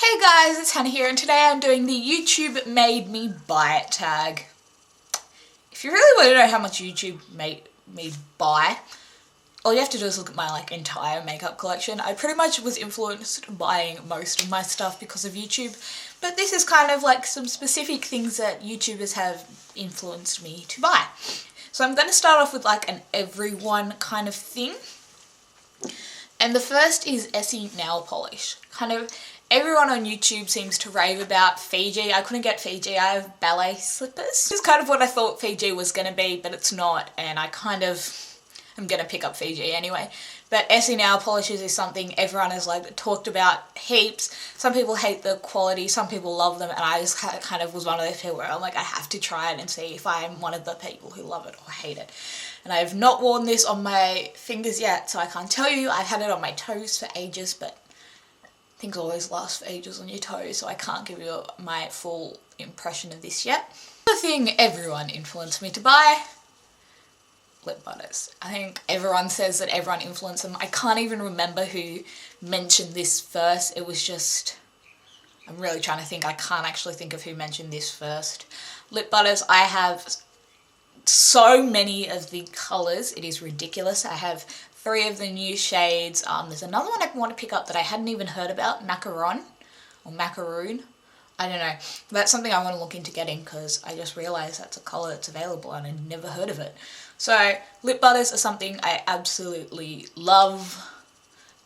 Hey guys, it's Hannah here and today I'm doing the YouTube made me buy it tag. If you really want to know how much YouTube made me buy, all you have to do is look at my entire makeup collection. I pretty much was influenced buying most of my stuff because of YouTube, but this is kind of like some specific things that YouTubers have influenced me to buy. So I'm going to start off with like an everyone kind of thing. And the first is Essie nail polish. Kind of everyone on YouTube seems to rave about Fiji. I couldn't get Fiji, I have ballet slippers. This is kind of what I thought Fiji was going to be, but it's not, and I kind of am going to pick up Fiji anyway. But Essie nail polishes is something everyone has talked about heaps. Some people hate the quality, some people love them, and I just kind of was one of those people where I'm like, I have to try it and see if I'm one of the people who love it or hate it. And I have not worn this on my fingers yet, so I can't tell you. I've had it on my toes for ages, but things always last for ages on your toes, so I can't give you my full impression of this yet. The thing everyone influenced me to buy, lip butters. I think everyone says that everyone influenced them. I can't even remember who mentioned this first. It was just, I'm really trying to think. I can't actually think of who mentioned this first. Lip butters, I have so many of the colours, it is ridiculous. I have 3 of the new shades. There's another one I want to pick up that I hadn't even heard about, macaron or macaroon. I don't know. That's something I want to look into getting because I just realised that's a colour that's available and I'd never heard of it. So lip butters are something I absolutely love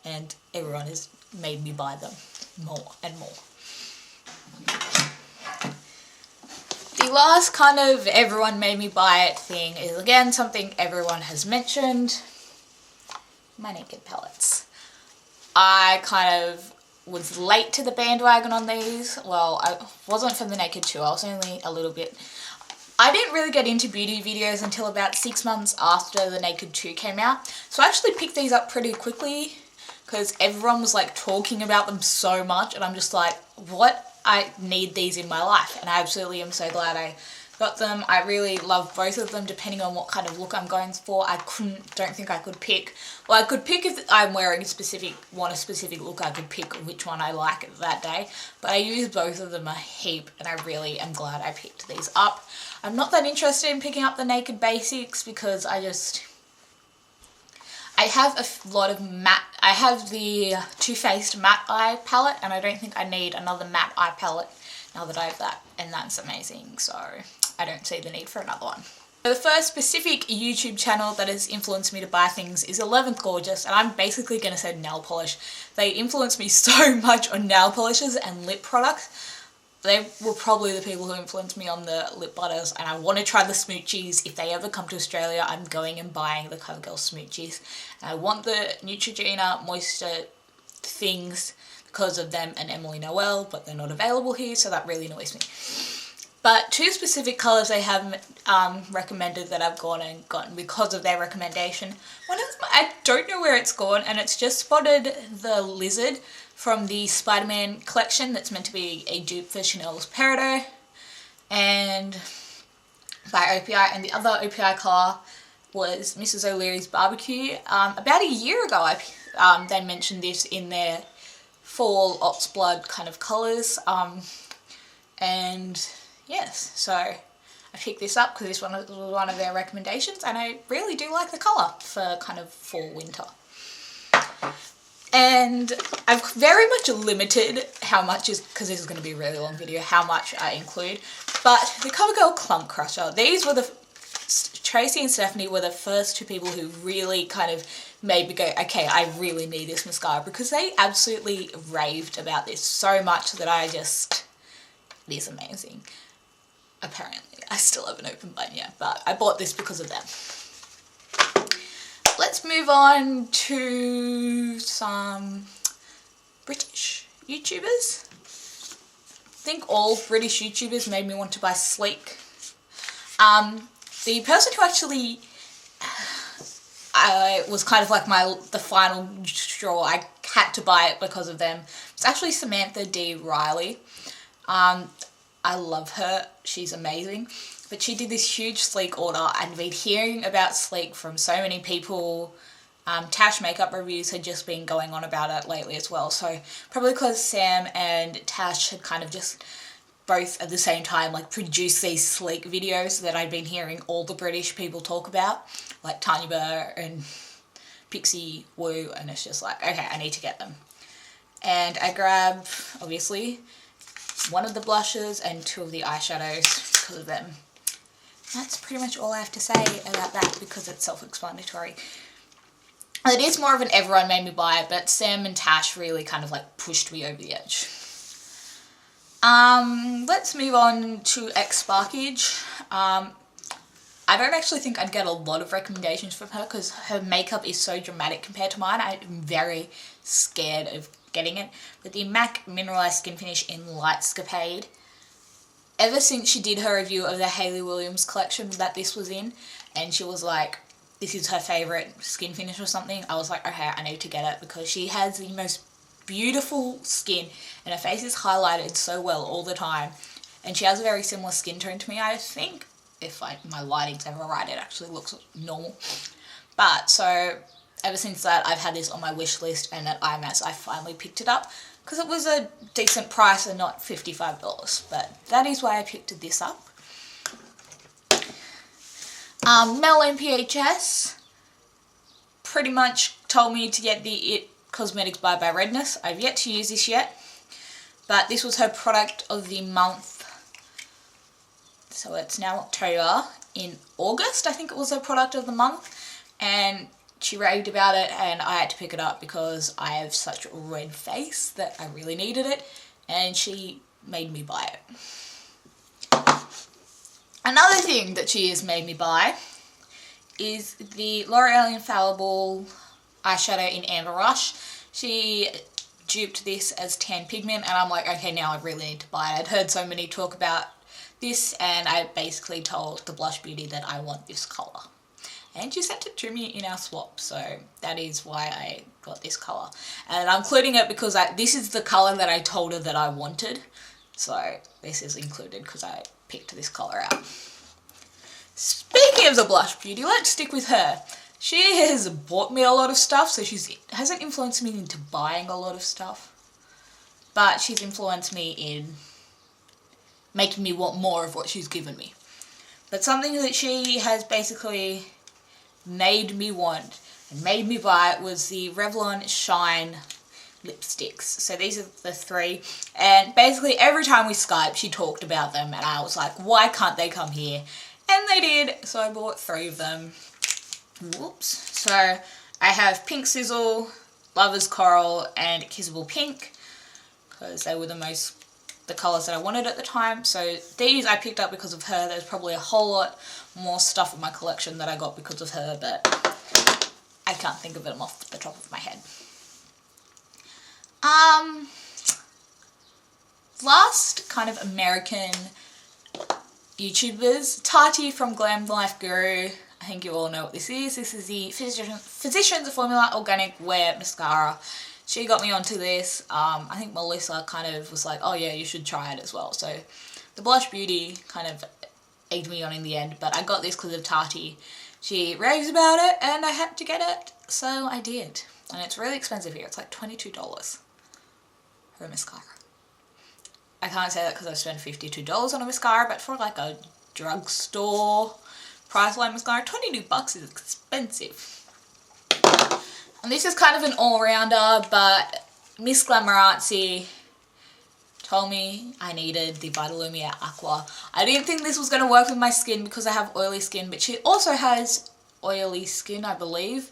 and everyone has made me buy them more and more. The last kind of everyone made me buy it thing is again something everyone has mentioned. My naked palettes. I kind of was late to the bandwagon on these. Well, I wasn't from the Naked 2, I was only a little bit. I didn't really get into beauty videos until about 6 months after the Naked 2 came out. So I actually picked these up pretty quickly because everyone was talking about them so much and I'm just like, what? I need these in my life, and I absolutely am so glad I got them. I really love both of them depending on what kind of look I'm going for. Don't think I could pick. Well, I could pick if I'm wearing a specific look, I could pick which one I like that day. But I use both of them a heap and I really am glad I picked these up. I'm not that interested in picking up the Naked Basics because I have a lot of matte. I have the Too Faced matte eye palette and I don't think I need another matte eye palette now that I have that, and that's amazing, so I don't see the need for another one. So the first specific YouTube channel that has influenced me to buy things is 11th Gorgeous, and I'm basically going to say nail polish. They influenced me so much on nail polishes and lip products. They were probably the people who influenced me on the lip butters, and I want to try the smoochies. If they ever come to Australia, I'm going and buying the CoverGirl smoochies. And I want the Neutrogena moisture things because of them and Emily Noel, but they're not available here, so that really annoys me. But 2 specific colours they have recommended that I've gone and gotten because of their recommendation. One of them, I don't know where it's gone, and it's just spotted the lizard from the Spider-Man collection that's meant to be a dupe for Chanel's Peridot and by OPI, and the other OPI colour was Mrs. O'Leary's Barbecue. About a year ago they mentioned this in their fall Ops Blood kind of colours, and yes, so I picked this up because this was one of their recommendations and I really do like the colour for kind of fall winter. And I've very much limited how much because this is going to be a really long video, how much I include. But the CoverGirl Clump Crusher, these were Tracy and Stephanie were the first 2 people who really kind of made me go, okay, I really need this mascara, because they absolutely raved about this so much that it is amazing. Apparently, I still haven't opened mine yet, but I bought this because of them. Let's move on to some British YouTubers. I think all British YouTubers made me want to buy Sleek. The person who actually was kind of like the final straw, I had to buy it because of them, it's actually Samantha D. Riley. I love her, she's amazing. But she did this huge Sleek order and I've been hearing about Sleek from so many people Tash makeup reviews had just been going on about it lately as well, so probably because Sam and Tash had kind of just both at the same time like produced these sleek videos that I'd been hearing all the British people talk about, like Tanya Burr and Pixie Woo, and it's just like, okay, I need to get them. And I grabbed, obviously, one of the blushes and 2 of the eyeshadows because of them. That's pretty much all I have to say about that because it's self-explanatory. It is more of an everyone made me buy it, but Sam and Tash really kind of like pushed me over the edge. Let's move on to X Sparkage. I don't actually think I'd get a lot of recommendations from her because her makeup is so dramatic compared to mine. I'm very scared of getting it. But the MAC Mineralized Skin Finish in Lightscapade, ever since she did her review of the Hayley Williams collection that this was in, and she was like, this is her favourite skin finish or something, I was like, okay, I need to get it because she has the most beautiful skin and her face is highlighted so well all the time, and she has a very similar skin tone to me. I think if my lighting's ever right, it actually looks normal. But so ever since that, I've had this on my wish list, and at IMAX I finally picked it up because it was a decent price and not $55. But that is why I picked this up. Mel MPHS pretty much told me to get the It Cosmetics Bye Bye Redness. I've yet to use this yet, but this was her product of the month. So it's now October. In August, I think it was her product of the month, and she raved about it, and I had to pick it up because I have such a red face that I really needed it, and she made me buy it. Another thing that she has made me buy is the L'Oreal Infallible eyeshadow in Amber Rush. She duped this as tan pigment, and I'm like, okay, now I really need to buy it. I'd heard so many talk about this, and I basically told the Blush Beauty that I want this colour. And she sent it to me in our swap, so that is why I got this colour. And I'm including it because this is the colour that I told her that I wanted. So this is included because I picked this colour out. Speaking of the Blush Beauty, let's stick with her. She has bought me a lot of stuff, so she hasn't influenced me into buying a lot of stuff. But she's influenced me in making me want more of what she's given me. But something that she has basically made me want and made me buy was the Revlon Shine lipsticks. So these are the 3, and basically every time we Skyped she talked about them, and I was like, why can't they come here? And they did, so I bought 3 of them. Whoops. So I have Pink Sizzle, Lover's Coral, and Kissable Pink because they were the colours that I wanted at the time. So these I picked up because of her. There's probably a whole lot more stuff in my collection that I got because of her, but I can't think of them off the top of my head. Last kind of American YouTubers, Tati from Glam Life Guru. I think you all know what this is. This is the Physicians Formula Organic Wear Mascara. She got me onto this. I think Melissa kind of was like, oh yeah, you should try it as well. So the Blush Beauty kind of egged me on in the end, but I got this because of Tati. She raves about it and I had to get it, so I did. And it's really expensive here. It's like $22 for a mascara. I can't say that because I spent $52 on a mascara, but for like a drugstore Priceline mascara, $22 is expensive. And this is kind of an all-rounder, but Miss Littlemissartsie told me I needed the Vitalumia Aqua. I didn't think this was going to work with my skin because I have oily skin, but she also has oily skin, I believe.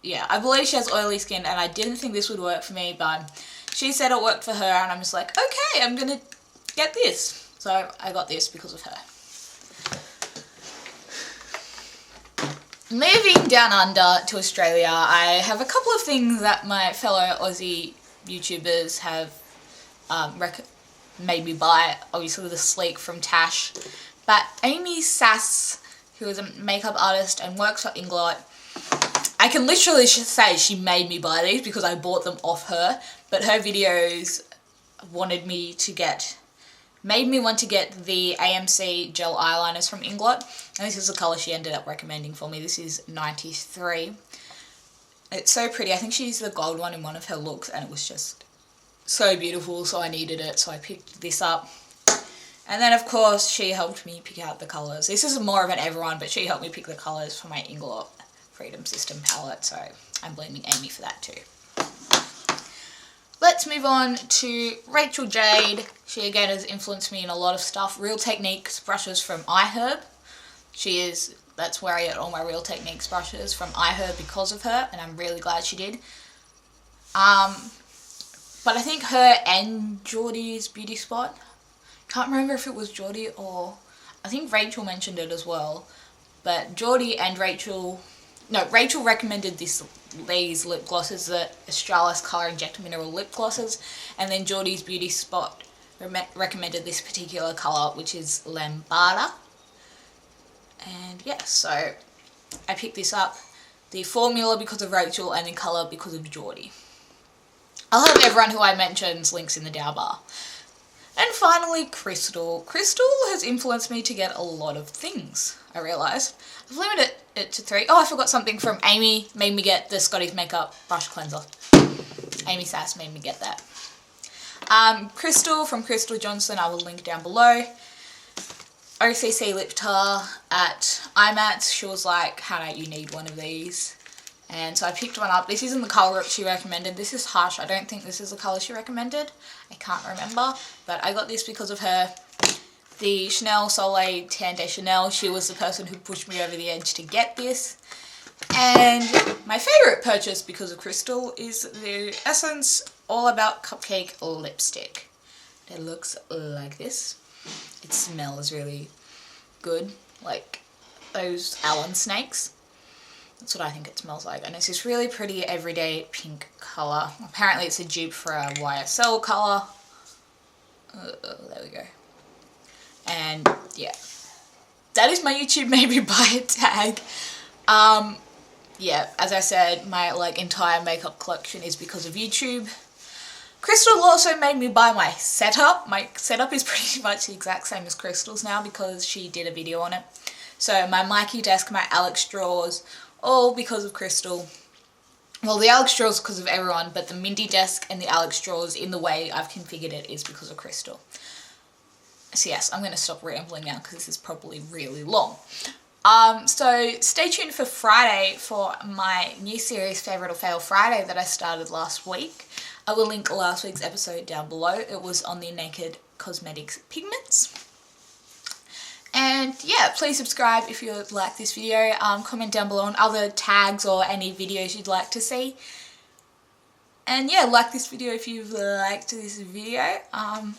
Yeah, I believe she has oily skin, and I didn't think this would work for me, but she said it worked for her, and I'm just like, okay, I'm going to get this. So I got this because of her. Moving down under to Australia, I have a couple of things that my fellow Aussie YouTubers have made me buy. Obviously the Sleek from Tash, but Amy Sass, who is a makeup artist and works for Inglot, I can literally say she made me buy these because I bought them off her, but her videos made me want to get the AMC gel eyeliners from Inglot, and this is the colour she ended up recommending for me. This is 93. It's so pretty. I think she used the gold one in one of her looks and it was just so beautiful, so I needed it, so I picked this up. And then of course she helped me pick out the colours. This is more of an everyone, but she helped me pick the colours for my Inglot Freedom System palette, so I'm blaming Amy for that too. Let's move on to Rachel Jade. She again has influenced me in a lot of stuff. Real Techniques brushes from iHerb. That's where I get all my Real Techniques brushes, from iHerb, because of her, and I'm really glad she did. But I think her and Geordie's Beauty Spot, can't remember if it was Geordie or, I think Rachel mentioned it as well, but Geordie and Rachel recommended these lip glosses, the Australis Colour Injector Mineral Lip Glosses, and then Geordie's Beauty Spot recommended this particular colour, which is Lambada. And yeah, so I picked this up. The formula because of Rachel and the colour because of Geordie. I'll have everyone who I mentioned's links in the down bar. And finally, Crystal. Crystal has influenced me to get a lot of things, I realised. I've limited it to 3. Oh, I forgot something from Amy. Made me get the Scotty's Makeup Brush Cleanser. Amy Sass made me get that. Crystal from Crystal Johnson, I will link down below. OCC Lip Tar at IMATS. She was like, Hannah, you need one of these. And so I picked one up. This isn't the colour she recommended. This is Hush. I don't think this is the colour she recommended. I can't remember. But I got this because of her. The Chanel Soleil Tan de Chanel. She was the person who pushed me over the edge to get this. And my favourite purchase because of Crystal is the Essence All About Cupcake Lipstick. It looks like this. It smells really good. Like those Allen snakes. That's what I think it smells like. And it's this really pretty everyday pink colour. Apparently it's a dupe for a YSL colour. There we go. And yeah. That is my YouTube Made Me Buy It tag. Yeah, as I said, my entire makeup collection is because of YouTube. Crystal also made me buy my setup. My setup is pretty much the exact same as Crystal's now because she did a video on it. So my Mikey desk, my Alex drawers, all because of Crystal. Well, the Alex drawers because of everyone, but the Mindy desk and the Alex drawers in the way I've configured it is because of Crystal. So yes, I'm going to stop rambling now because this is probably really long. So stay tuned for Friday for my new series, Favourite or Fail Friday, that I started last week. I will link last week's episode down below. It was on the Naked Cosmetics pigments. And yeah, please subscribe if you like this video. Comment down below on other tags or any videos you'd like to see. And yeah, like this video if you've liked this video.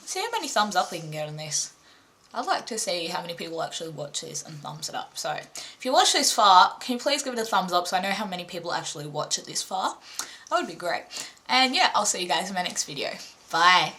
See how many thumbs up we can get on this. I'd like to see how many people actually watch this and thumbs it up. So if you watch this far, can you please give it a thumbs up so I know how many people actually watch it this far? That would be great. And yeah, I'll see you guys in my next video. Bye.